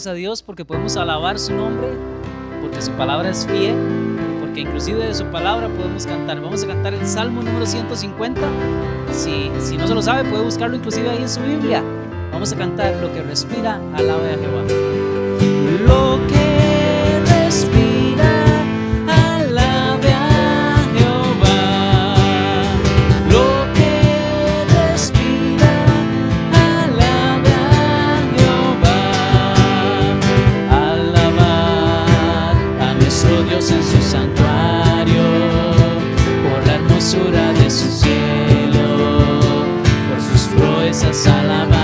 gracias a Dios porque podemos alabar su nombre, porque su palabra es fiel, porque inclusive de su palabra podemos cantar. Vamos a cantar el Salmo número 150. Si no se lo sabe, puede buscarlo inclusive ahí en su Biblia. Vamos a cantar: lo que respira, alabe a Jehová. Lo que respira, alabe a Jehová. Lo que respira, alabe a Jehová. Alabad a nuestro Dios en su santuario, por la hermosura de su cielo, por sus proezas alabad.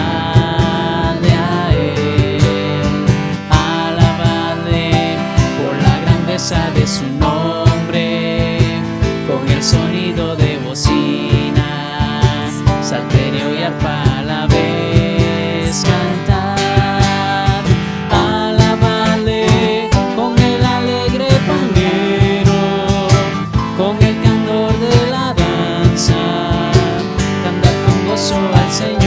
De su nombre, con el sonido de bocinas, salterio y arpa a la vez cantar. Alabadle con el alegre pandero, con el candor de la danza, cantar con gozo al Señor.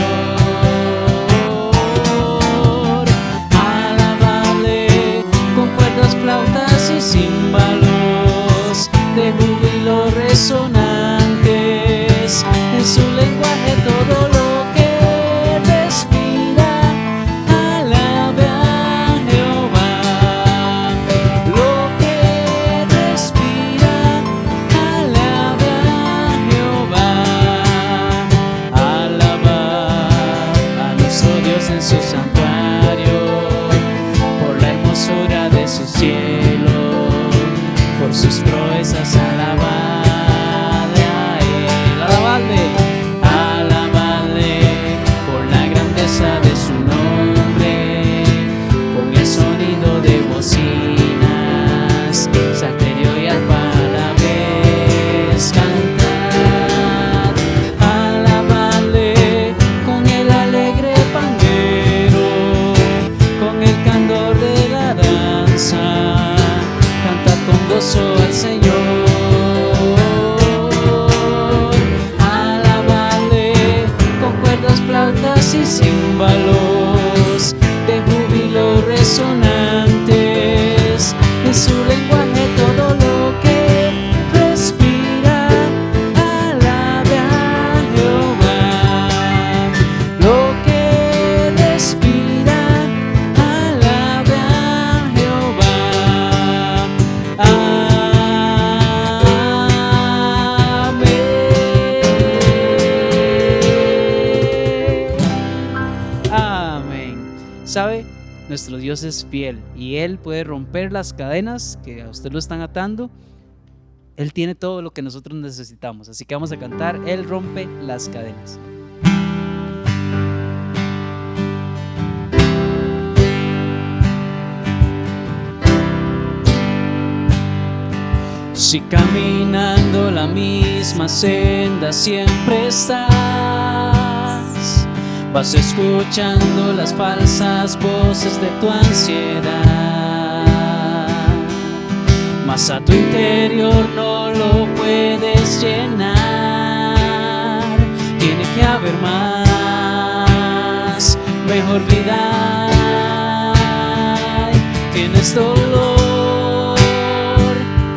Alabadle con cuerdas, flautas y címbalos de júbilo resonantes, en su lenguaje todo lo que respira, alabe a Jehová. Lo que respira, alabe a Jehová. Alabad a nuestro Dios en su santuario, por la hermosura de su cielo, por sus proezas alabadle a Él. Alabadle por la grandeza de su nombre, con el sonido de bocinas, salterio y arpa a la vez cantad. Alabadle con el alegre pandero, con el candor de la danza, con gozo al Señor. Alabadle con cuerdas, flautas y címbalos de júbilo resonantes, en su lenguaje todo lo que respira, alabe a Jehová. Lo que respira, alabe a Jehová. Amén. ¿Sabe? Nuestro Dios es fiel y Él puede romper las cadenas que a usted lo están atando. Él tiene todo lo que nosotros necesitamos. Así que vamos a cantar: Él rompe las cadenas. Si caminando la misma senda siempre estás, vas escuchando las falsas voces de tu ansiedad, mas a tu interior no lo puedes llenar. Tiene que haber más, mejor vida. Tienes dolor,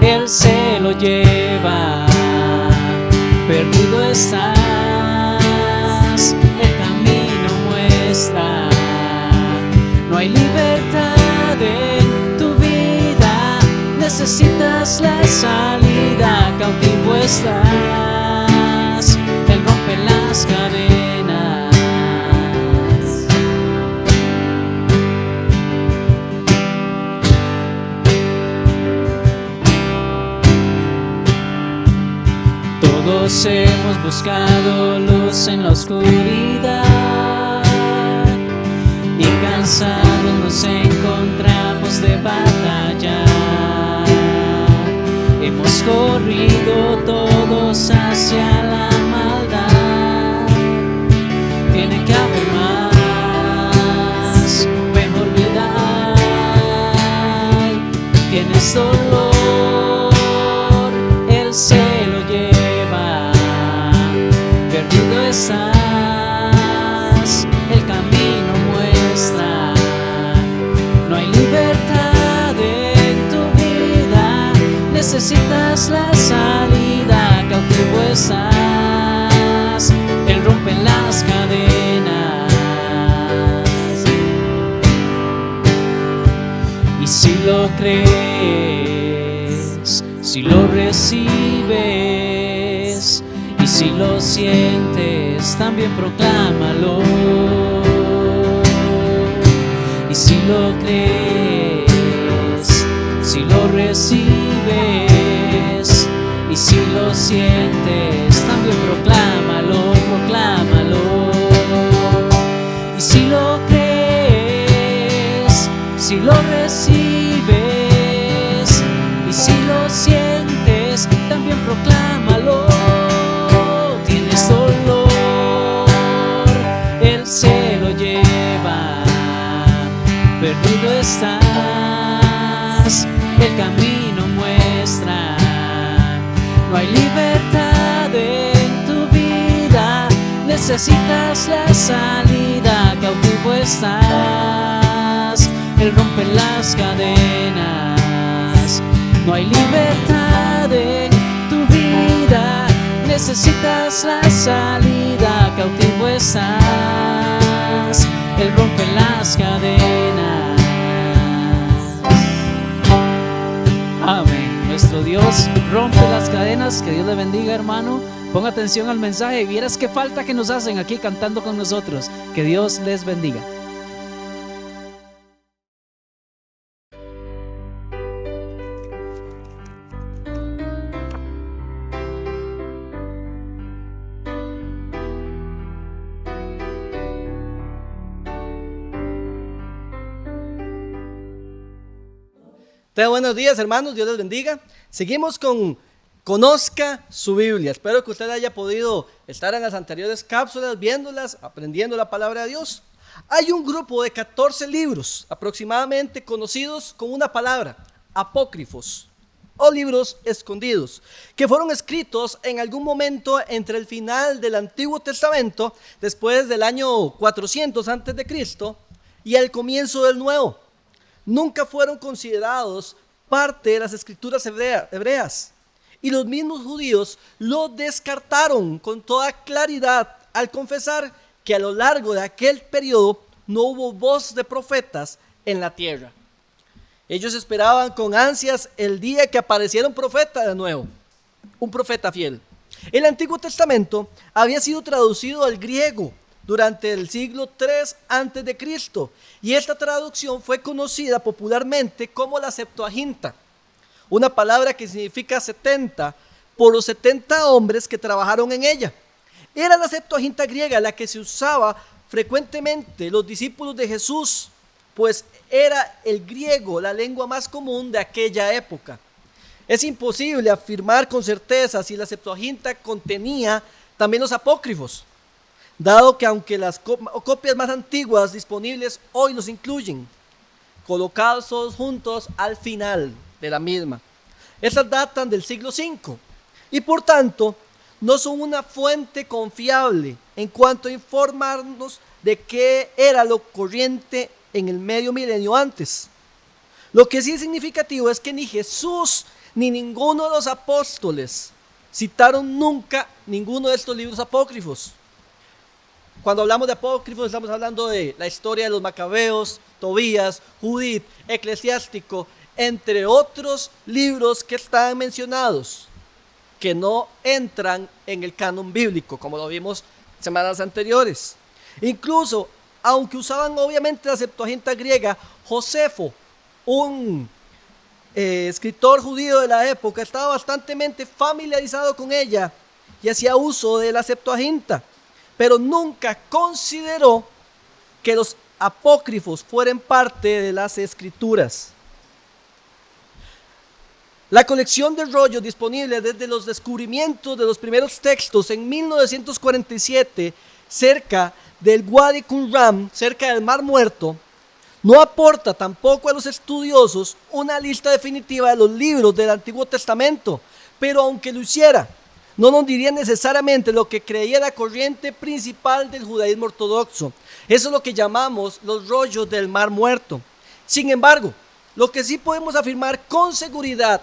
Él se lo lleva. Perdido estás, el camino muestra. No hay libertad en tu vida, necesitas la salida. Cautivo estás, Él rompe las cadenas. Todos hemos buscado luz en la oscuridad y cansados nos encontramos de batallar. Hemos corrido todos hacia la maldad. Tiene que haber más, mejor vida. Tienes dolor, Él se lo lleva. Perdido estás, el camino muestra. No Si lo recibes y si lo sientes, también proclámalo. Y si lo crees, si lo recibes y si lo sientes, también proclámalo, proclámalo. Y si lo crees, si lo recibes y si lo sientes, también proclámalo. Tienes dolor, Él se lo lleva. Perdido estás, el camino muestra. No hay libertad en tu vida, necesitas la salida. Cautivo estás, Él rompe las cadenas. No hay libertad en tu vida, necesitas la salida. Cautivo estás, Él rompe las cadenas. Amén. Nuestro Dios rompe las cadenas. Que Dios le bendiga, hermano. Ponga atención al mensaje y vieras qué falta que nos hacen aquí cantando con nosotros. Que Dios les bendiga. Buenos días, hermanos, Dios les bendiga. Seguimos con Conozca su Biblia. Espero que usted haya podido estar en las anteriores cápsulas, viéndolas, aprendiendo la palabra de Dios. Hay un grupo de 14 libros aproximadamente conocidos con una palabra: apócrifos o libros escondidos, que fueron escritos en algún momento entre el final del Antiguo Testamento, después del año 400 a.C., y el comienzo del Nuevo. Nunca fueron considerados parte de las escrituras hebreas, y los mismos judíos lo descartaron con toda claridad al confesar que a lo largo de aquel periodo no hubo voz de profetas en la tierra. Ellos esperaban con ansias el día que apareciera un profeta de nuevo, un profeta fiel. El Antiguo Testamento había sido traducido al griego durante el siglo III a.C., y esta traducción fue conocida popularmente como la Septuaginta, una palabra que significa 70, por los 70 hombres que trabajaron en ella. Era la Septuaginta griega la que se usaba frecuentemente los discípulos de Jesús, pues era el griego la lengua más común de aquella época. Es imposible afirmar con certeza si la Septuaginta contenía también los apócrifos, dado que aunque las copias más antiguas disponibles hoy los incluyen, colocados todos juntos al final de la misma. Estas datan del siglo V y por tanto no son una fuente confiable en cuanto a informarnos de qué era lo corriente en el medio milenio antes. Lo que sí es significativo es que ni Jesús ni ninguno de los apóstoles citaron nunca ninguno de estos libros apócrifos. Cuando hablamos de apócrifos estamos hablando de la historia de los Macabeos, Tobías, Judith, Eclesiástico, entre otros libros que están mencionados, que no entran en el canon bíblico, como lo vimos semanas anteriores. Incluso, aunque usaban obviamente la Septuaginta griega, Josefo, un escritor judío de la época, estaba bastante familiarizado con ella y hacía uso de la Septuaginta, pero nunca consideró que los apócrifos fueran parte de las escrituras. La colección de rollos disponible desde los descubrimientos de los primeros textos en 1947 cerca del Wadi Qumran, cerca del Mar Muerto, no aporta tampoco a los estudiosos una lista definitiva de los libros del Antiguo Testamento, pero aunque lo hiciera, no nos diría necesariamente lo que creía la corriente principal del judaísmo ortodoxo. Eso es lo que llamamos los rollos del Mar Muerto. Sin embargo, lo que sí podemos afirmar con seguridad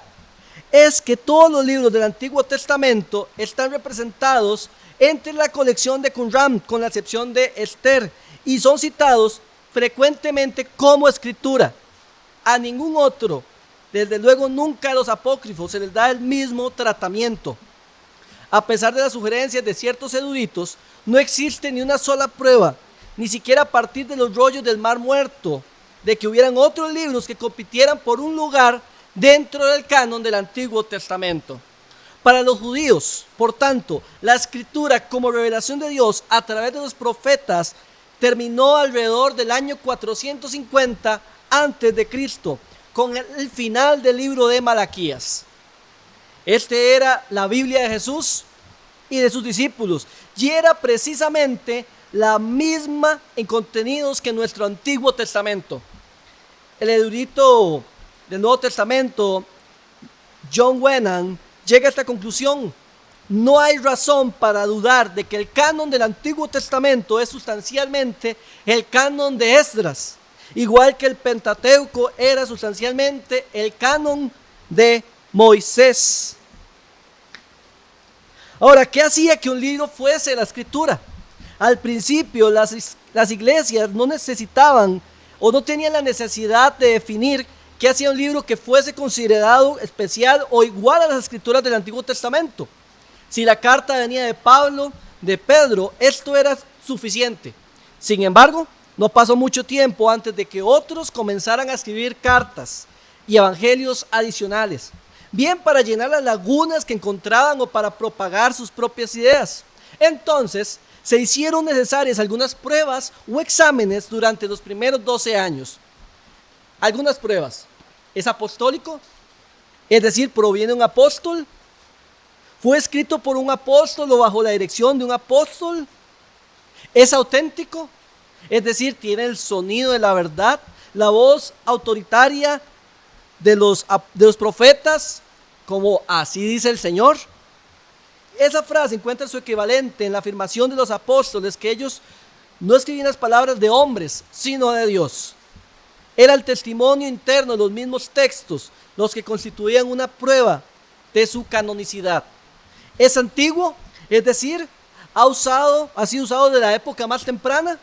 es que todos los libros del Antiguo Testamento están representados entre la colección de Qumran, con la excepción de Esther, y son citados frecuentemente como escritura. A ningún otro Desde luego nunca a los apócrifos se les da el mismo tratamiento. A pesar de las sugerencias de ciertos eruditos, no existe ni una sola prueba, ni siquiera a partir de los rollos del Mar Muerto, de que hubieran otros libros que compitieran por un lugar dentro del canon del Antiguo Testamento. Para los judíos, por tanto, la escritura como revelación de Dios a través de los profetas terminó alrededor del año 450 antes de Cristo, con el final del libro de Malaquías. Este era la Biblia de Jesús y de sus discípulos, y era precisamente la misma en contenidos que nuestro Antiguo Testamento. El erudito del Nuevo Testamento, John Wenham, llega a esta conclusión: no hay razón para dudar de que el canon del Antiguo Testamento es sustancialmente el canon de Esdras, igual que el Pentateuco era sustancialmente el canon de Moisés. Ahora, ¿qué hacía que un libro fuese la escritura? Al principio las iglesias no necesitaban o no tenían la necesidad de definir qué hacía un libro que fuese considerado especial o igual a las escrituras del Antiguo Testamento. Si la carta venía de Pablo, de Pedro, esto era suficiente. Sin embargo, no pasó mucho tiempo antes de que otros comenzaran a escribir cartas y evangelios adicionales, bien para llenar las lagunas que encontraban o para propagar sus propias ideas. Entonces, se hicieron necesarias algunas pruebas o exámenes durante los primeros 12 años. Algunas pruebas. ¿Es apostólico? Es decir, ¿proviene de un apóstol? ¿Fue escrito por un apóstol o bajo la dirección de un apóstol? ¿Es auténtico? Es decir, ¿tiene el sonido de la verdad? ¿La voz autoritaria de los profetas, como así dice el Señor? Esa frase encuentra su equivalente en la afirmación de los apóstoles que ellos no escribían las palabras de hombres, sino de Dios. Era el testimonio interno de los mismos textos los que constituían una prueba de su canonicidad. ¿Es antiguo? Es decir, ¿ha sido usado de la época más temprana?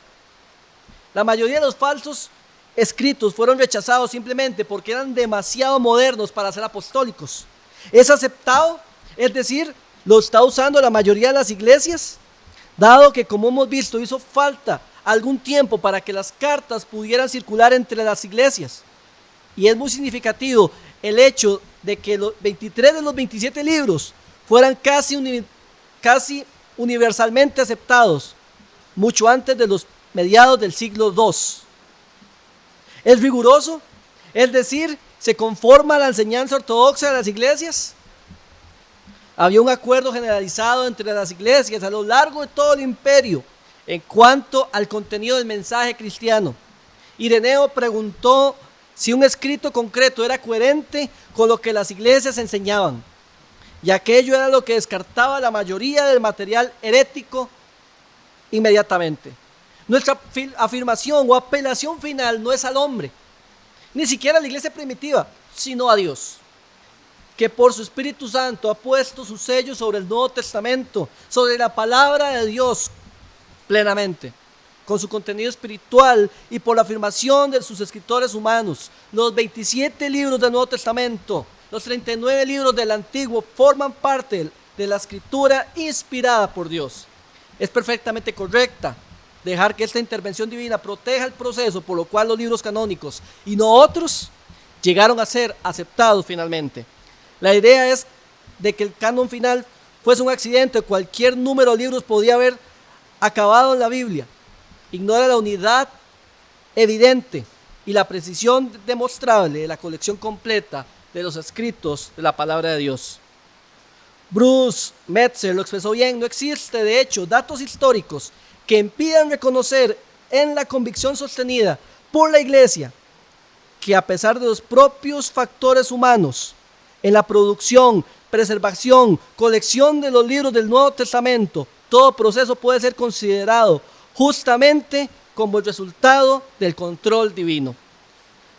La mayoría de los falsos escritos fueron rechazados simplemente porque eran demasiado modernos para ser apostólicos. ¿Es aceptado? Es decir, ¿lo está usando la mayoría de las iglesias? Dado que, como hemos visto, hizo falta algún tiempo para que las cartas pudieran circular entre las iglesias. Y es muy significativo el hecho de que los 23 de los 27 libros fueran casi universalmente aceptados, mucho antes de los mediados del siglo II. ¿Es riguroso? Es decir, ¿se conforma a la enseñanza ortodoxa de las iglesias? Había un acuerdo generalizado entre las iglesias a lo largo de todo el imperio en cuanto al contenido del mensaje cristiano. Ireneo preguntó si un escrito concreto era coherente con lo que las iglesias enseñaban, y aquello era lo que descartaba la mayoría del material herético inmediatamente. Nuestra afirmación o apelación final no es al hombre, ni siquiera a la iglesia primitiva, sino a Dios, que por su Espíritu Santo ha puesto su sello sobre el Nuevo Testamento, sobre la palabra de Dios plenamente, con su contenido espiritual y por la afirmación de sus escritores humanos. Los 27 libros del Nuevo Testamento, los 39 libros del Antiguo forman parte de la escritura inspirada por Dios. Es perfectamente correcta dejar que esta intervención divina proteja el proceso por lo cual los libros canónicos y no otros llegaron a ser aceptados finalmente. La idea es de que el canon final fuese un accidente. Cualquier número de libros podía haber acabado en la Biblia. Ignora la unidad evidente y la precisión demostrable de la colección completa de los escritos de la palabra de Dios. Bruce Metzer lo expresó bien: no existe de hecho datos históricos que impidan reconocer en la convicción sostenida por la Iglesia que, a pesar de los propios factores humanos en la producción, preservación, colección de los libros del Nuevo Testamento, todo proceso puede ser considerado justamente como el resultado del control divino.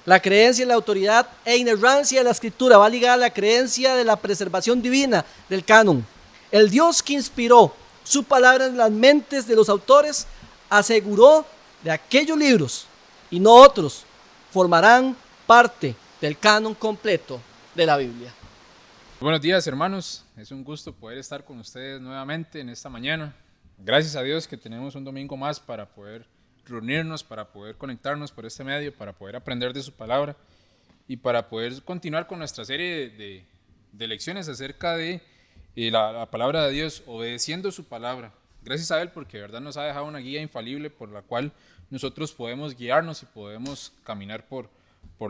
La creencia en la autoridad e inerrancia de la Escritura va ligada a la creencia de la preservación divina del canon. El Dios que inspiró su palabra en las mentes de los autores aseguró de aquellos libros y no otros formarán parte del canon completo de la Biblia. Buenos días, hermanos, es un gusto poder estar con ustedes nuevamente en esta mañana. Gracias a Dios que tenemos un domingo más para poder reunirnos, para poder conectarnos por este medio, para poder aprender de su palabra y para poder continuar con nuestra serie de lecciones acerca de la palabra de Dios, obedeciendo su palabra. Gracias a Él porque de verdad nos ha dejado una guía infalible por la cual nosotros podemos guiarnos y podemos caminar por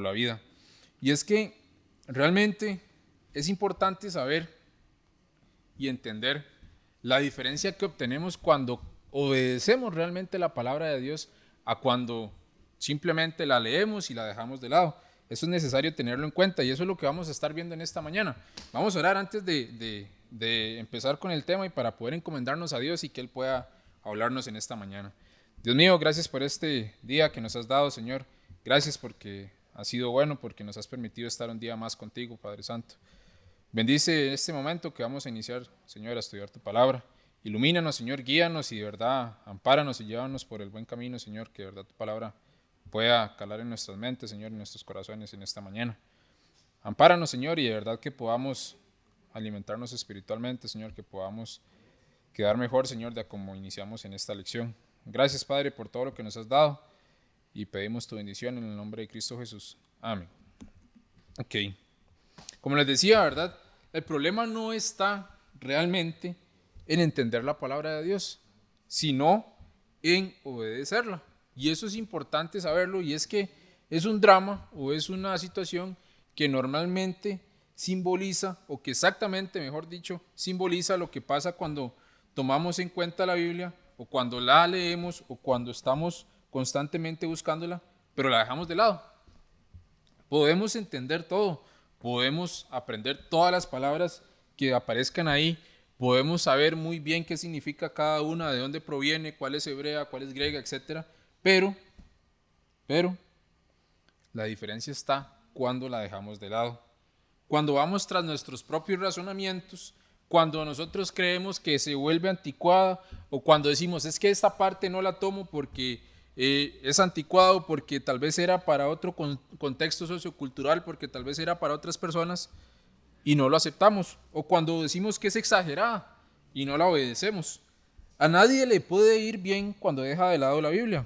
la vida. Y es que realmente es importante saber y entender la diferencia que obtenemos cuando obedecemos realmente la palabra de Dios a cuando simplemente la leemos y la dejamos de lado. Eso es necesario tenerlo en cuenta y eso es lo que vamos a estar viendo en esta mañana. Vamos a orar antes de empezar con el tema y para poder encomendarnos a Dios y que Él pueda hablarnos en esta mañana. Dios mío, gracias por este día que nos has dado, Señor. Gracias porque ha sido bueno, porque nos has permitido estar un día más contigo, Padre Santo. Bendice este momento que vamos a iniciar, Señor, a estudiar tu palabra. Ilumínanos, Señor, guíanos y de verdad ampáranos y llévanos por el buen camino, Señor, que de verdad tu palabra pueda calar en nuestras mentes, Señor, en nuestros corazones en esta mañana. Ampáranos, Señor, y de verdad que podamos alimentarnos espiritualmente, Señor, que podamos quedar mejor, Señor, de como iniciamos en esta lección. Gracias, Padre, por todo lo que nos has dado y pedimos tu bendición en el nombre de Cristo Jesús. Amén. Ok. Como les decía, ¿verdad? El problema no está realmente en entender la palabra de Dios, sino en obedecerla. Y eso es importante saberlo, y es que es un drama o es una situación que normalmente simboliza, o que exactamente, mejor dicho, simboliza lo que pasa cuando tomamos en cuenta la Biblia, o cuando la leemos, o cuando estamos constantemente buscándola, pero la dejamos de lado. Podemos entender todo, podemos aprender todas las palabras que aparezcan ahí, podemos saber muy bien qué significa cada una, de dónde proviene, cuál es hebrea, cuál es griega, etc. Pero la diferencia está cuando la dejamos de lado. Cuando vamos tras nuestros propios razonamientos, cuando nosotros creemos que se vuelve anticuada, o cuando decimos es que esta parte no la tomo porque es anticuado, porque tal vez era para otro contexto sociocultural, porque tal vez era para otras personas y no lo aceptamos, o cuando decimos que es exagerada y no la obedecemos. A nadie le puede ir bien cuando deja de lado la Biblia,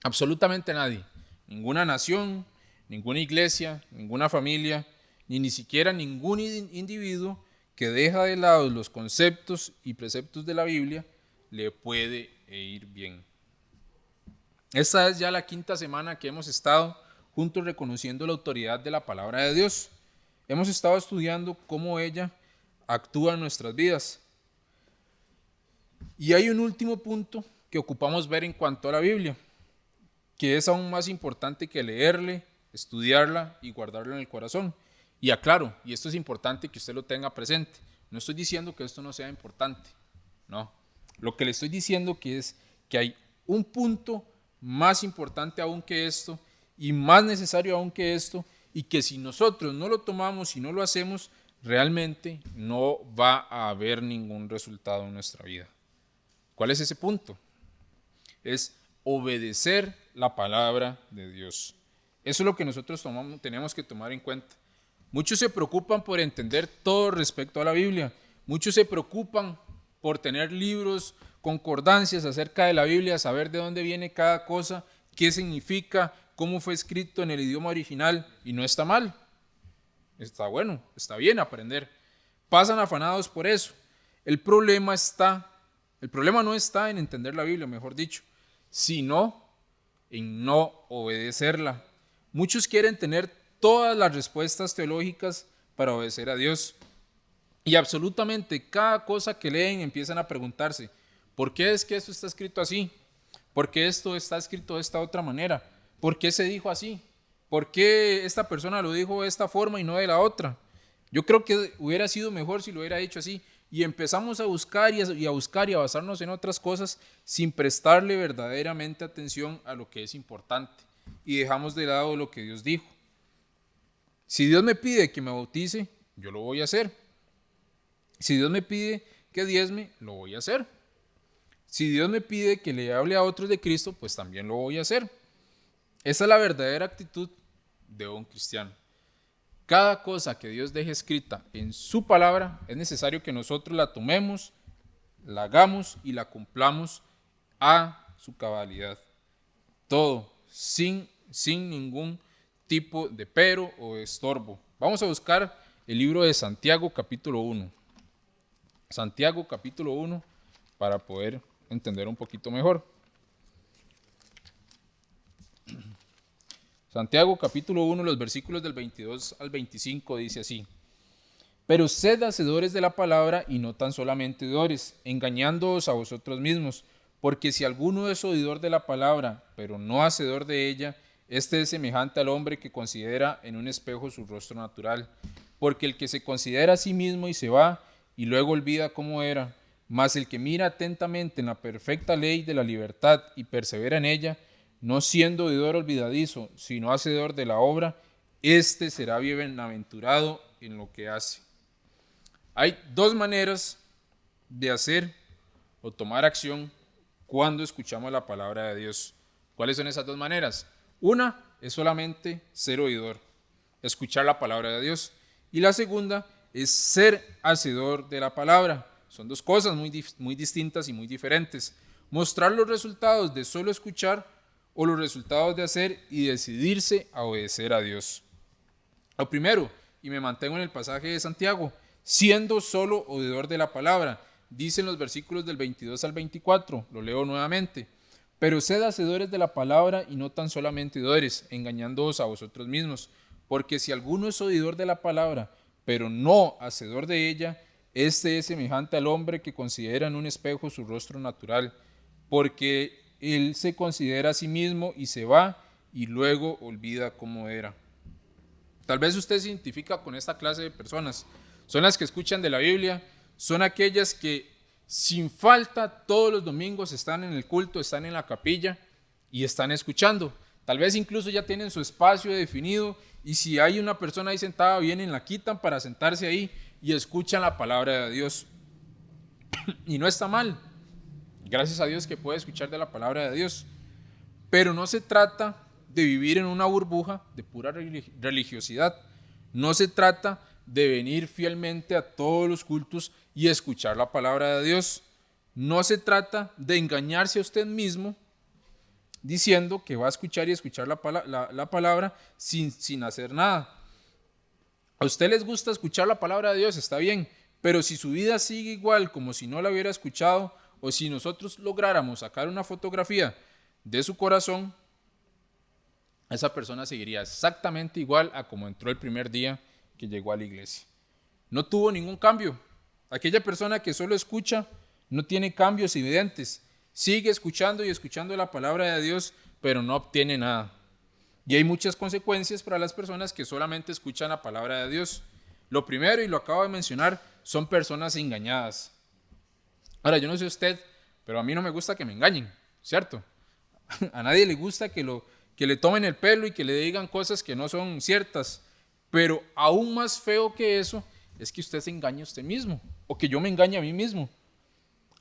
absolutamente a nadie, ninguna nación, ninguna iglesia, ninguna familia, ni siquiera ningún individuo que deja de lado los conceptos y preceptos de la Biblia le puede ir bien. Esta es ya la quinta semana que hemos estado juntos reconociendo la autoridad de la palabra de Dios. Hemos estado estudiando cómo ella actúa en nuestras vidas. Y hay un último punto que ocupamos ver en cuanto a la Biblia, que es aún más importante que leerle, estudiarla y guardarla en el corazón. Y aclaro, y esto es importante que usted lo tenga presente, no estoy diciendo que esto no sea importante, no. Lo que le estoy diciendo que es que hay un punto más importante aún que esto y más necesario aún que esto, y que si nosotros no lo tomamos y no lo hacemos, realmente no va a haber ningún resultado en nuestra vida. ¿Cuál es ese punto? Es obedecer la palabra de Dios. Eso es lo que nosotros tenemos que tomar en cuenta. Muchos se preocupan por entender todo respecto a la Biblia. Muchos se preocupan por tener libros, concordancias acerca de la Biblia, saber de dónde viene cada cosa, qué significa, cómo fue escrito en el idioma original, y no está mal. Está bueno, está bien aprender. Pasan afanados por eso. El problema no está en entender la Biblia, mejor dicho, sino en no obedecerla. Muchos quieren tener todas las respuestas teológicas para obedecer a Dios. Y absolutamente cada cosa que leen empiezan a preguntarse, ¿por qué es que esto está escrito así? ¿Por qué esto está escrito de esta otra manera? ¿Por qué se dijo así? ¿Por qué esta persona lo dijo de esta forma y no de la otra? Yo creo que hubiera sido mejor si lo hubiera hecho así. Y empezamos a buscar y a buscar y a basarnos en otras cosas sin prestarle verdaderamente atención a lo que es importante. Y dejamos de lado lo que Dios dijo. Si Dios me pide que me bautice, yo lo voy a hacer. Si Dios me pide que diezme, lo voy a hacer. Si Dios me pide que le hable a otros de Cristo, pues también lo voy a hacer. Esa es la verdadera actitud de un cristiano. cada cosa que Dios deje escrita en su palabra, es necesario que nosotros la tomemos, la hagamos y la cumplamos a su cabalidad. Todo, sin ningún tipo de pero o estorbo. Vamos a buscar el libro de Santiago capítulo 1. Santiago capítulo 1 para poder entender un poquito mejor. Santiago capítulo 1, los versículos del 22 al 25 dice así: Pero sed hacedores de la palabra y no tan solamente oidores, engañándoos a vosotros mismos, porque si alguno es oidor de la palabra, pero no hacedor de ella, este es semejante al hombre que considera en un espejo su rostro natural. Porque el que se considera a sí mismo y se va, y luego olvida cómo era, mas el que mira atentamente en la perfecta ley de la libertad y persevera en ella, no siendo oidor olvidadizo, sino hacedor de la obra, este será bienaventurado en lo que hace. Hay dos maneras de hacer o tomar acción cuando escuchamos la palabra de Dios. ¿Cuáles son esas dos maneras? Una es solamente ser oidor, escuchar la palabra de Dios. Y la segunda es ser hacedor de la palabra. Son dos cosas muy distintas y muy diferentes. Mostrar los resultados de solo escuchar o los resultados de hacer y decidirse a obedecer a Dios. Lo primero, y me mantengo en el pasaje de Santiago, siendo solo oidor de la palabra, dicen los versículos del 22 al 24, lo leo nuevamente. Pero sed hacedores de la palabra y no tan solamente oidores, engañándoos a vosotros mismos, porque si alguno es oidor de la palabra, pero no hacedor de ella, este es semejante al hombre que considera en un espejo su rostro natural, porque él se considera a sí mismo y se va y luego olvida cómo era. Tal vez usted se identifica con esta clase de personas. Son las que escuchan de la Biblia, son aquellas que sin falta todos los domingos están en el culto, están en la capilla y están escuchando. Tal vez incluso ya tienen su espacio definido y si hay una persona ahí sentada, vienen, la quitan para sentarse ahí y escuchan la palabra de Dios. Y no está mal. Gracias a Dios que puede escuchar de la palabra de Dios. Pero no se trata de vivir en una burbuja de pura religiosidad. No se trata de venir fielmente a todos los cultos y escuchar la palabra de Dios. No se trata de engañarse a usted mismo diciendo que va a escuchar y escuchar la palabra sin hacer nada. A usted les gusta escuchar la palabra de Dios, está bien, pero si su vida sigue igual como si no la hubiera escuchado, o si nosotros lográramos sacar una fotografía de su corazón, esa persona seguiría exactamente igual a como entró el primer día que llegó a la iglesia. No tuvo ningún cambio. Aquella persona que solo escucha no tiene cambios evidentes. Sigue escuchando y escuchando la palabra de Dios, pero no obtiene nada. Y hay muchas consecuencias para las personas que solamente escuchan la palabra de Dios. Lo primero, y lo acabo de mencionar, son personas engañadas. Ahora, yo no sé usted, pero a mí no me gusta que me engañen, ¿cierto? A nadie le gusta que le tomen el pelo y que le digan cosas que no son ciertas. Pero aún más feo que eso es que usted se engañe a usted mismo o que yo me engañe a mí mismo.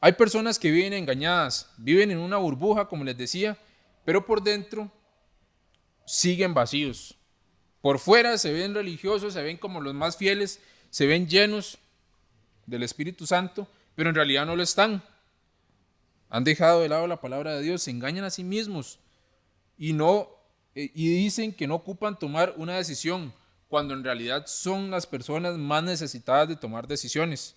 Hay personas que viven engañadas, viven en una burbuja, como les decía, pero por dentro siguen vacíos. Por fuera se ven religiosos, se ven como los más fieles, se ven llenos del Espíritu Santo, pero en realidad no lo están. Han dejado de lado la palabra de Dios, se engañan a sí mismos y dicen que no ocupan tomar una decisión, cuando en realidad son las personas más necesitadas de tomar decisiones.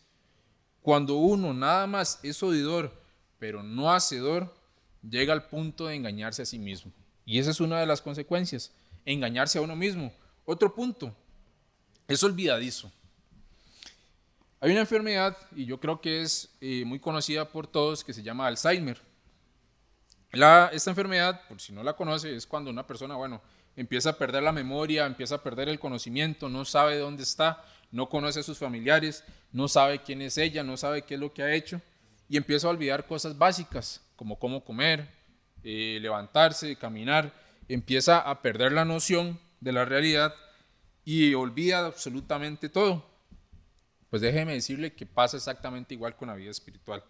Cuando uno nada más es oidor, pero no hacedor, llega al punto de engañarse a sí mismo. Y esa es una de las consecuencias, engañarse a uno mismo. Otro punto, es olvidadizo. Hay una enfermedad, y yo creo que es muy conocida por todos, que se llama Alzheimer. Esta enfermedad, por si no la conoce, es cuando una persona, empieza a perder la memoria, empieza a perder el conocimiento, no sabe dónde está, no conoce a sus familiares, no sabe quién es ella, no sabe qué es lo que ha hecho, y empieza a olvidar cosas básicas, como cómo comer, levantarse, caminar, empieza a perder la noción de la realidad y olvida absolutamente todo. Pues déjeme decirle que pasa exactamente igual con la vida espiritual.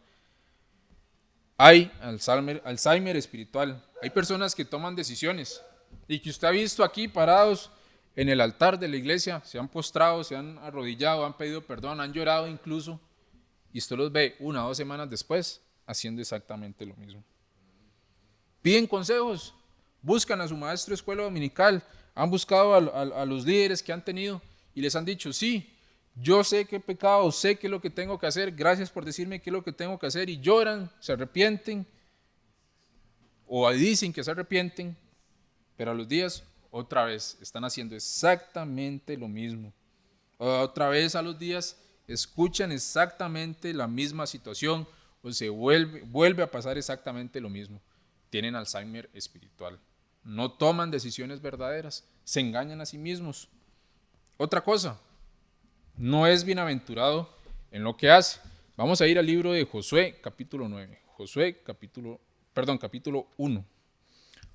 Hay Alzheimer espiritual. Hay personas que toman decisiones y que usted ha visto aquí parados en el altar de la iglesia, se han postrado, se han arrodillado, han pedido perdón, han llorado incluso, y usted los ve 1 o 2 semanas después haciendo exactamente lo mismo. Piden consejos, buscan a su maestro de escuela dominical, han buscado a los líderes que han tenido y les han dicho, sí, yo sé que he pecado, sé qué es lo que tengo que hacer, gracias por decirme qué es lo que tengo que hacer, y lloran, se arrepienten, o dicen que se arrepienten, pero a los días otra vez están haciendo exactamente lo mismo. Otra vez a los días escuchan exactamente la misma situación o se vuelve a pasar exactamente lo mismo. Tienen Alzheimer espiritual. No toman decisiones verdaderas, se engañan a sí mismos. Otra cosa, no es bienaventurado en lo que hace. Vamos a ir al libro de Josué, capítulo 9. Capítulo 1.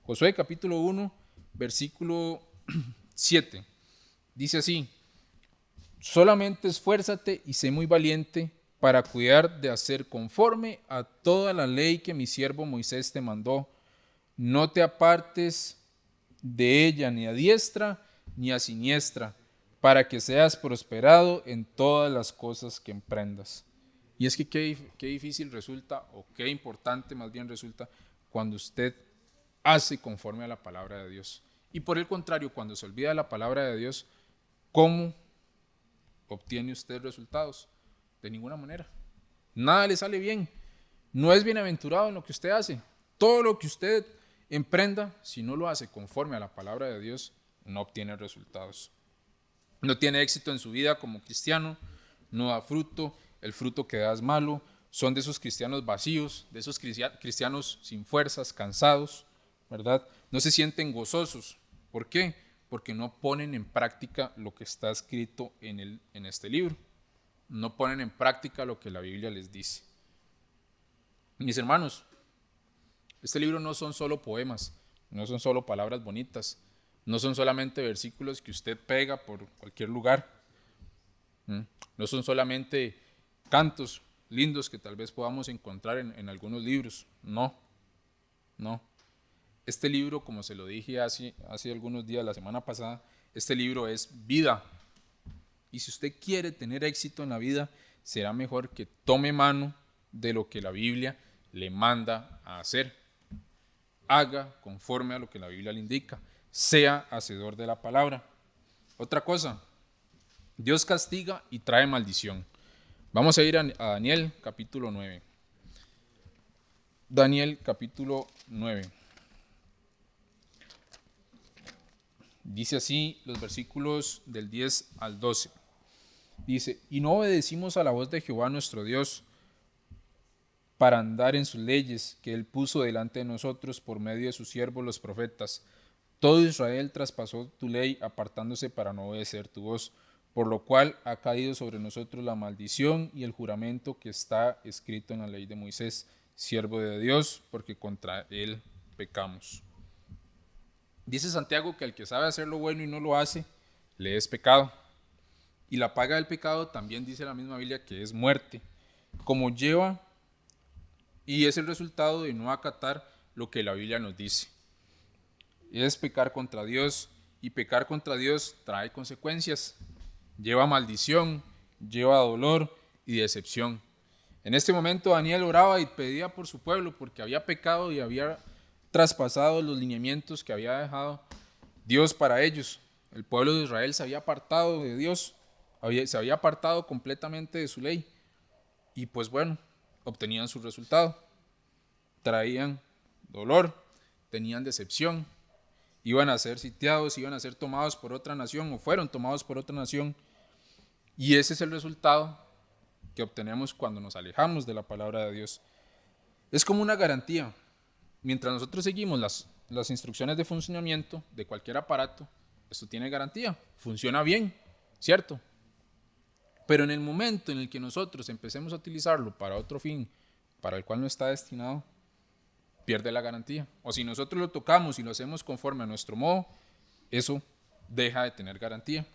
Josué, capítulo 1, versículo 7. Dice así: solamente esfuérzate y sé muy valiente para cuidar de hacer conforme a toda la ley que mi siervo Moisés te mandó. No te apartes de ella ni a diestra ni a siniestra, para que seas prosperado en todas las cosas que emprendas. Y es que qué difícil resulta, o qué importante más bien resulta, cuando usted hace conforme a la palabra de Dios. Y por el contrario, cuando se olvida de la palabra de Dios, ¿cómo obtiene usted resultados? De ninguna manera. Nada le sale bien. No es bienaventurado en lo que usted hace. Todo lo que usted emprenda, si no lo hace conforme a la palabra de Dios, no obtiene resultados. No tiene éxito en su vida como cristiano, no da fruto, el fruto que da es malo. Son de esos cristianos vacíos, de esos cristianos sin fuerzas, cansados, ¿verdad? No se sienten gozosos. ¿Por qué? Porque no ponen en práctica lo que está escrito en este libro. No ponen en práctica lo que la Biblia les dice. Mis hermanos, este libro no son solo poemas, no son solo palabras bonitas, no son solamente versículos que usted pega por cualquier lugar, no son solamente cantos lindos que tal vez podamos encontrar en algunos libros, no. Este libro, como se lo dije hace algunos días, la semana pasada, este libro es vida. Y si usted quiere tener éxito en la vida, será mejor que tome mano de lo que la Biblia le manda a hacer. Haga conforme a lo que la Biblia le indica. Sea hacedor de la palabra. Otra cosa, Dios castiga y trae maldición. Vamos a ir a Daniel capítulo 9. Daniel capítulo 9. Dice así los versículos del 10 al 12. Dice: y no obedecimos a la voz de Jehová nuestro Dios para andar en sus leyes que él puso delante de nosotros por medio de sus siervos los profetas. Todo Israel traspasó tu ley apartándose para no obedecer tu voz, por lo cual ha caído sobre nosotros la maldición y el juramento que está escrito en la ley de Moisés, siervo de Dios, porque contra él pecamos. Dice Santiago que el que sabe hacer lo bueno y no lo hace, le es pecado. Y la paga del pecado también dice la misma Biblia que es muerte, como lleva y es el resultado de no acatar lo que la Biblia nos dice. Es pecar contra Dios, y pecar contra Dios trae consecuencias, lleva maldición, lleva dolor y decepción. En este momento Daniel oraba y pedía por su pueblo porque había pecado y había traspasado los lineamientos que había dejado Dios para ellos. El pueblo de Israel se había apartado de Dios, se había apartado completamente de su ley, y pues bueno, obtenían su resultado. Traían dolor, tenían decepción, iban a ser sitiados, iban a ser tomados por otra nación o fueron tomados por otra nación, y ese es el resultado que obtenemos cuando nos alejamos de la palabra de Dios. Es como una garantía. Mientras nosotros seguimos las instrucciones de funcionamiento de cualquier aparato, esto tiene garantía, funciona bien, ¿cierto? Pero en el momento en el que nosotros empecemos a utilizarlo para otro fin, para el cual no está destinado, pierde la garantía. O si nosotros lo tocamos y lo hacemos conforme a nuestro modo, eso deja de tener garantía.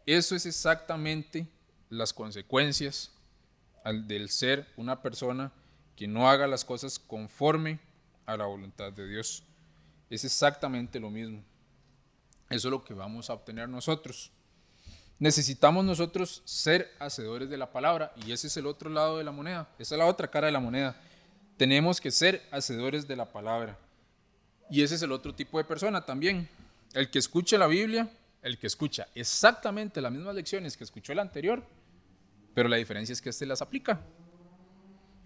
Eso es exactamente las consecuencias del ser una persona que no haga las cosas conforme a la voluntad de Dios. Es exactamente lo mismo. Eso es lo que vamos a obtener nosotros. Necesitamos nosotros ser hacedores de la palabra, y ese es el otro lado de la moneda, esa es la otra cara de la moneda. Tenemos que ser hacedores de la palabra, y ese es el otro tipo de persona también. El que escucha la Biblia, el que escucha exactamente las mismas lecciones que escuchó el anterior, pero la diferencia es que este las aplica.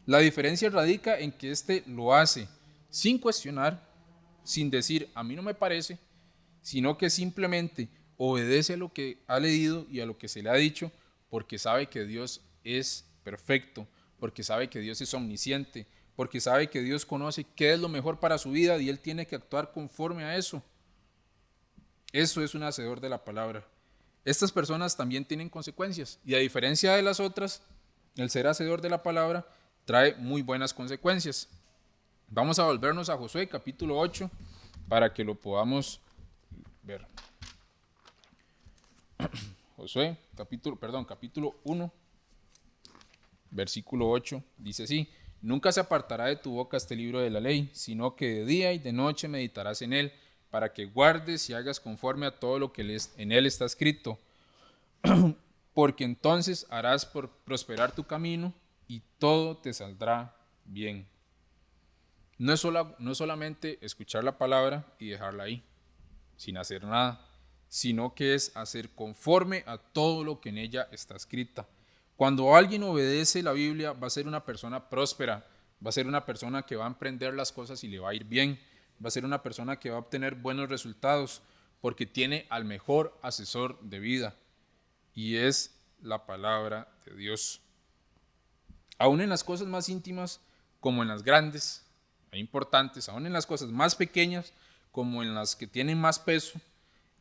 La diferencia radica en que este lo hace sin cuestionar, sin decir a mí no me parece, sino que simplemente obedece a lo que ha leído y a lo que se le ha dicho, porque sabe que Dios es perfecto, porque sabe que Dios es omnisciente, porque sabe que Dios conoce qué es lo mejor para su vida y él tiene que actuar conforme a eso. Eso es un hacedor de la palabra. Estas personas también tienen consecuencias, y a diferencia de las otras, el ser hacedor de la palabra trae muy buenas consecuencias. Vamos a volvernos a Josué capítulo 8 para que lo podamos ver. Josué capítulo 1, versículo 8, dice así: nunca se apartará de tu boca este libro de la ley, sino que de día y de noche meditarás en él, para que guardes y hagas conforme a todo lo que en él está escrito, porque entonces harás prosperar tu camino y todo te saldrá bien. No es solamente escuchar la palabra y dejarla ahí, sin hacer nada, sino que es hacer conforme a todo lo que en ella está escrita. Cuando alguien obedece la Biblia, va a ser una persona próspera, va a ser una persona que va a emprender las cosas y le va a ir bien, va a ser una persona que va a obtener buenos resultados, porque tiene al mejor asesor de vida, y es la palabra de Dios. Aún en las cosas más íntimas como en las grandes e importantes, aún en las cosas más pequeñas como en las que tienen más peso,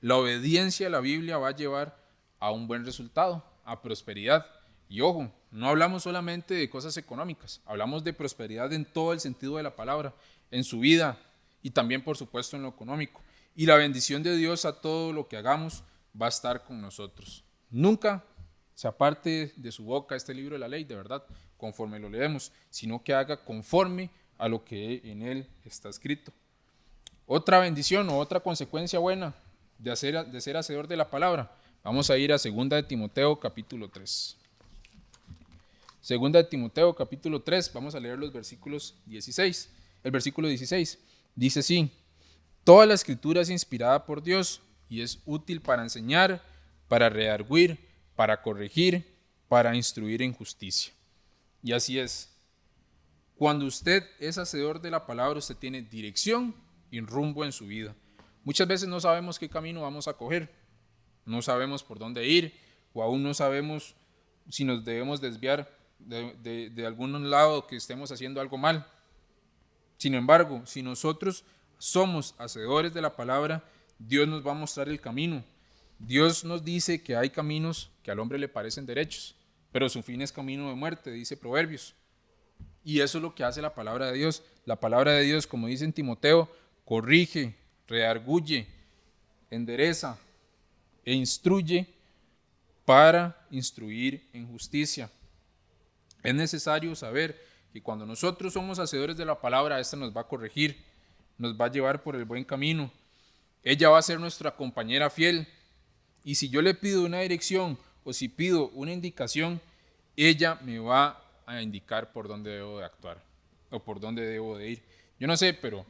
la obediencia a la Biblia va a llevar a un buen resultado, a prosperidad. Y ojo, no hablamos solamente de cosas económicas, hablamos de prosperidad en todo el sentido de la palabra, en su vida y también por supuesto en lo económico. Y la bendición de Dios a todo lo que hagamos va a estar con nosotros. Nunca se aparte de su boca este libro de la ley, de verdad, conforme lo leemos, sino que haga conforme a lo que en él está escrito. Otra bendición o otra consecuencia buena de ser hacedor de la palabra. Vamos a ir a 2 de Timoteo capítulo 3. 2 de Timoteo capítulo 3, vamos a leer los versículos 16. El versículo 16 dice así: toda la escritura es inspirada por Dios y es útil para enseñar, para redarguir, para corregir, para instruir en justicia. Y así es. Cuando usted es hacedor de la palabra, usted tiene dirección y rumbo en su vida. Muchas veces no sabemos qué camino vamos a coger, no sabemos por dónde ir, o aún no sabemos si nos debemos desviar de algún lado que estemos haciendo algo mal. Sin embargo, si nosotros somos hacedores de la palabra, Dios nos va a mostrar el camino. Dios nos dice que hay caminos que al hombre le parecen derechos, pero su fin es camino de muerte, dice Proverbios. Y eso es lo que hace la palabra de Dios. La palabra de Dios, como dice en Timoteo, corrige, redarguye, endereza e instruye para instruir en justicia. Es necesario saber que cuando nosotros somos hacedores de la palabra, esta nos va a corregir, nos va a llevar por el buen camino. Ella va a ser nuestra compañera fiel. Y si yo le pido una dirección o si pido una indicación, ella me va a indicar por dónde debo de actuar o por dónde debo de ir. Yo no sé, pero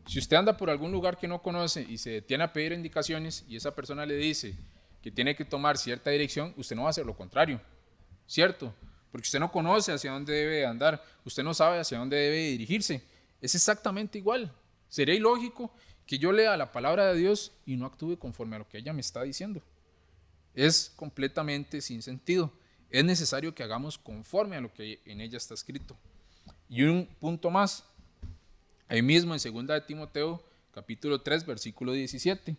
si usted anda por algún lugar que no conoce y se detiene a pedir indicaciones y esa persona le dice que tiene que tomar cierta dirección, usted no va a hacer lo contrario, ¿cierto? Porque usted no conoce hacia dónde debe andar, usted no sabe hacia dónde debe dirigirse. Es exactamente igual. Sería ilógico que yo lea la palabra de Dios y no actúe conforme a lo que ella me está diciendo. Es completamente sin sentido. Es necesario que hagamos conforme a lo que en ella está escrito. Y un punto más, ahí mismo en 2 de Timoteo, capítulo 3, versículo 17,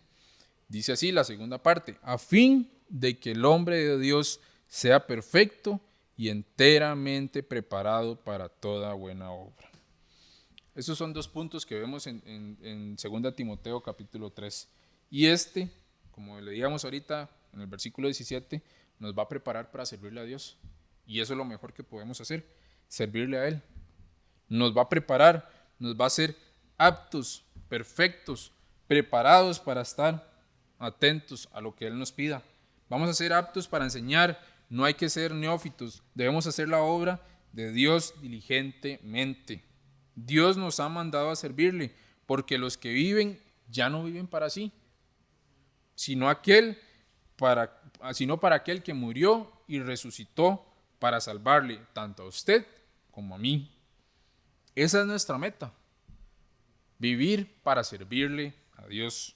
dice así la segunda parte: a fin de que el hombre de Dios sea perfecto y enteramente preparado para toda buena obra. Esos son dos puntos que vemos en 2 Timoteo, capítulo 3. Y como leíamos ahorita en el versículo 17, nos va a preparar para servirle a Dios. Y eso es lo mejor que podemos hacer, servirle a Él. Nos va a preparar, nos va a hacer aptos, perfectos, preparados para estar atentos a lo que Él nos pida. Vamos a ser aptos para enseñar, no hay que ser neófitos, debemos hacer la obra de Dios diligentemente. Dios nos ha mandado a servirle, porque los que viven ya no viven para sí, sino para aquel que murió y resucitó para salvarle tanto a usted como a mí. Esa es nuestra meta, vivir para servirle a Dios.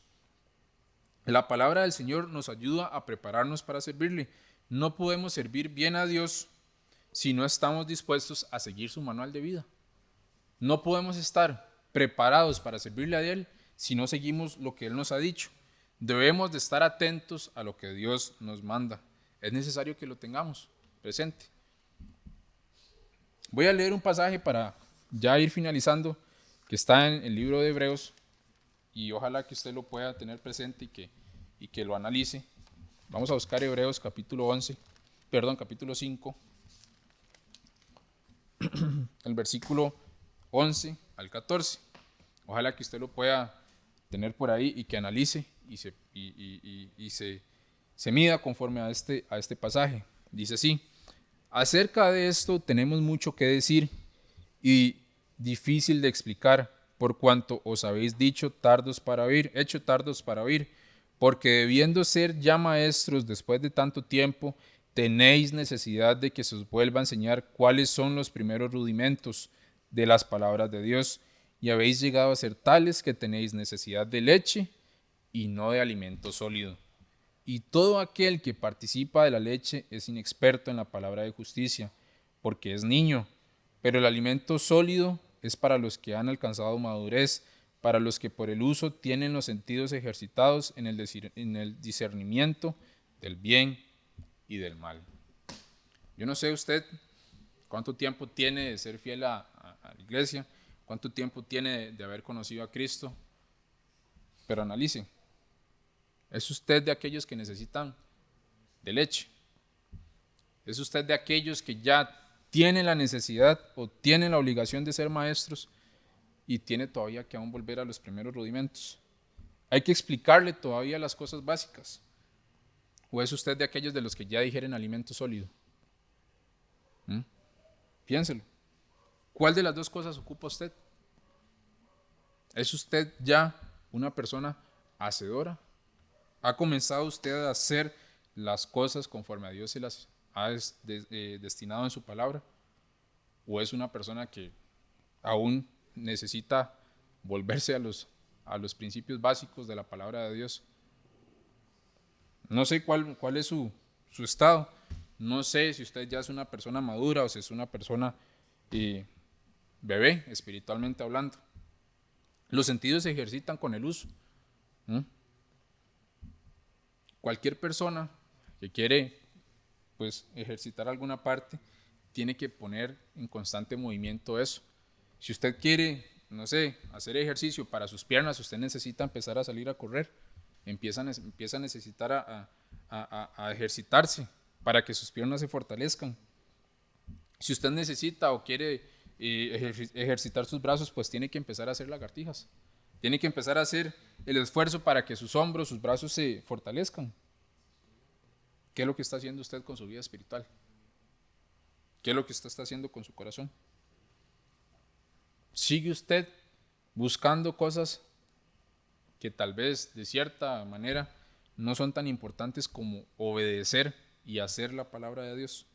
La palabra del Señor nos ayuda a prepararnos para servirle. No podemos servir bien a Dios si no estamos dispuestos a seguir su manual de vida. No podemos estar preparados para servirle a Él si no seguimos lo que Él nos ha dicho. Debemos de estar atentos a lo que Dios nos manda. Es necesario que lo tengamos presente. Voy a leer un pasaje para ya ir finalizando, que está en el libro de Hebreos, y ojalá que usted lo pueda tener presente y que lo analice. Vamos a buscar Hebreos capítulo 5, el versículo 11 al 14. Ojalá que usted lo pueda tener por ahí y que analice y se mida conforme a este pasaje. Dice así: acerca de esto tenemos mucho que decir y difícil de explicar, por cuanto os habéis hecho tardos para oír, porque debiendo ser ya maestros después de tanto tiempo, tenéis necesidad de que se os vuelva a enseñar cuáles son los primeros rudimentos de las palabras de Dios, y habéis llegado a ser tales que tenéis necesidad de leche y no de alimento sólido. Y todo aquel que participa de la leche es inexperto en la palabra de justicia, porque es niño, pero el alimento sólido es para los que han alcanzado madurez, para los que por el uso tienen los sentidos ejercitados en el discernimiento del bien y del mal. Yo no sé usted cuánto tiempo tiene de ser fiel a la iglesia, cuánto tiempo tiene de haber conocido a Cristo, pero analice. ¿Es usted de aquellos que necesitan de leche? ¿Es usted de aquellos que ya tienen la necesidad o tienen la obligación de ser maestros y tiene todavía que aún volver a los primeros rudimentos? ¿Hay que explicarle todavía las cosas básicas? ¿O es usted de aquellos de los que ya digieren alimento sólido? Piénselo. ¿Cuál de las dos cosas ocupa usted? ¿Es usted ya una persona hacedora? ¿Ha comenzado usted a hacer las cosas conforme a Dios se las ha destinado en su palabra? ¿O es una persona que aún necesita volverse a los principios básicos de la palabra de Dios? No sé cuál es su estado. No sé si usted ya es una persona madura o si es una persona bebé, espiritualmente hablando. Los sentidos se ejercitan con el uso. Cualquier persona que quiere ejercitar alguna parte tiene que poner en constante movimiento eso. Si usted quiere, no sé, hacer ejercicio para sus piernas, usted necesita empezar a salir a correr. Empieza a necesitar a ejercitarse para que sus piernas se fortalezcan. Si usted necesita o quiere ejercitar sus brazos, pues tiene que empezar a hacer lagartijas. Tiene que empezar a hacer el esfuerzo para que sus hombros, sus brazos se fortalezcan. ¿Qué es lo que está haciendo usted con su vida espiritual? ¿Qué es lo que usted está haciendo con su corazón? ¿Sigue usted buscando cosas que tal vez de cierta manera no son tan importantes como obedecer y hacer la palabra de Dios?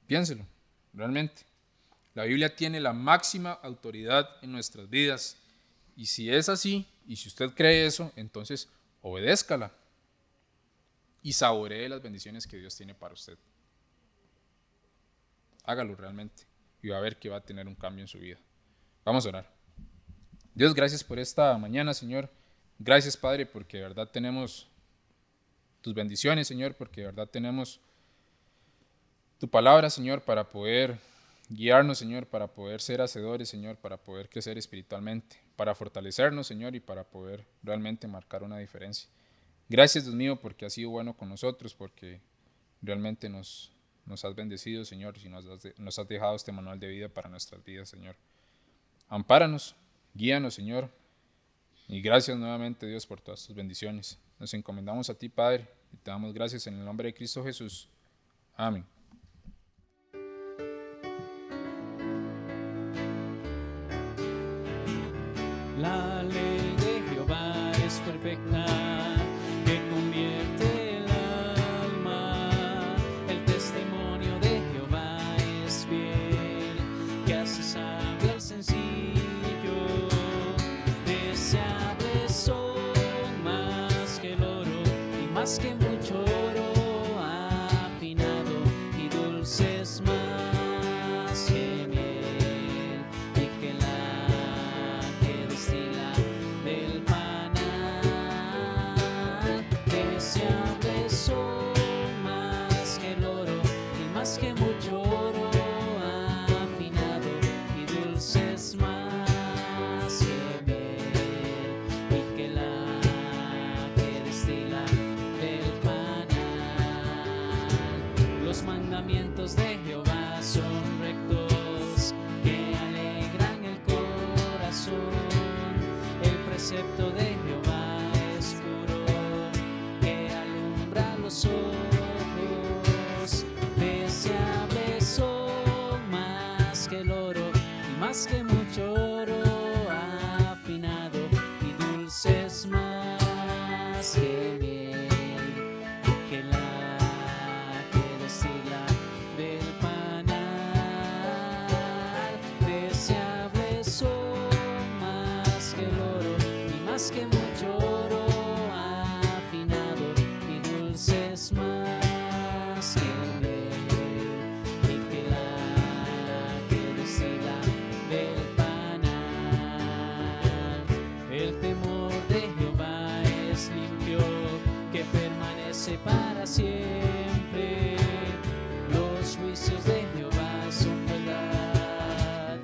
Piénselo, realmente. La Biblia tiene la máxima autoridad en nuestras vidas. Y si es así, y si usted cree eso, entonces obedézcala y saboree las bendiciones que Dios tiene para usted. Hágalo realmente y va a ver que va a tener un cambio en su vida. Vamos a orar. Dios, gracias por esta mañana, Señor. Gracias, Padre, porque de verdad tenemos tus bendiciones, Señor, porque de verdad tenemos tu palabra, Señor, para poder guiarnos, Señor, para poder ser hacedores, Señor, para poder crecer espiritualmente, para fortalecernos, Señor, y para poder realmente marcar una diferencia. Gracias, Dios mío, porque has sido bueno con nosotros, porque realmente nos has bendecido, Señor, y nos has dejado este manual de vida para nuestras vidas, Señor. Ampáranos, guíanos, Señor, y gracias nuevamente, Dios, por todas tus bendiciones. nos encomendamos a ti, Padre, y te damos gracias en el nombre de Cristo Jesús. Amén. La ley de Jehová es perfecta, que convierte el alma. El testimonio de Jehová es fiel, que hace sabio al sencillo. Deseables son más que el oro y más que mucho oro afinado, y dulces más que miel, y que la que destila del panal. Deseables son más que el oro y más que mucho oro afinado, y dulces más que miel, y que la que destila del panal. Los mandamientos de Jehová son rectos, que alegran el corazón. El precepto de Jehová es puro, que alumbra los ojos. Deseables son más que el oro y más que mucho oro afinado, y dulces más que miel, y que la que destila del panal. Deseables son más que el oro y más que mucho oro afinado, y dulces más que miel, y que la que destila del panal. El temor de Jehová es limpio, que permanece para siempre. Los juicios de Jehová son verdad,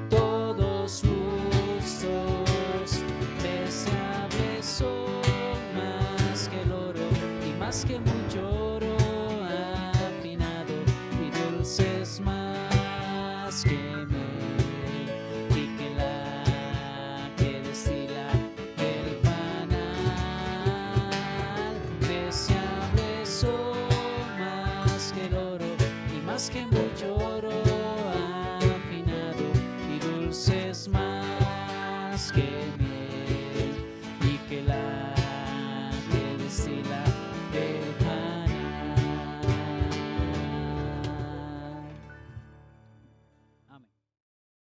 todos justos. Deseables son más que el oro y más que mucho oro afinado, y dulces más que miel, y que la que destila del panal. Deseables son más que el oro y más que mucho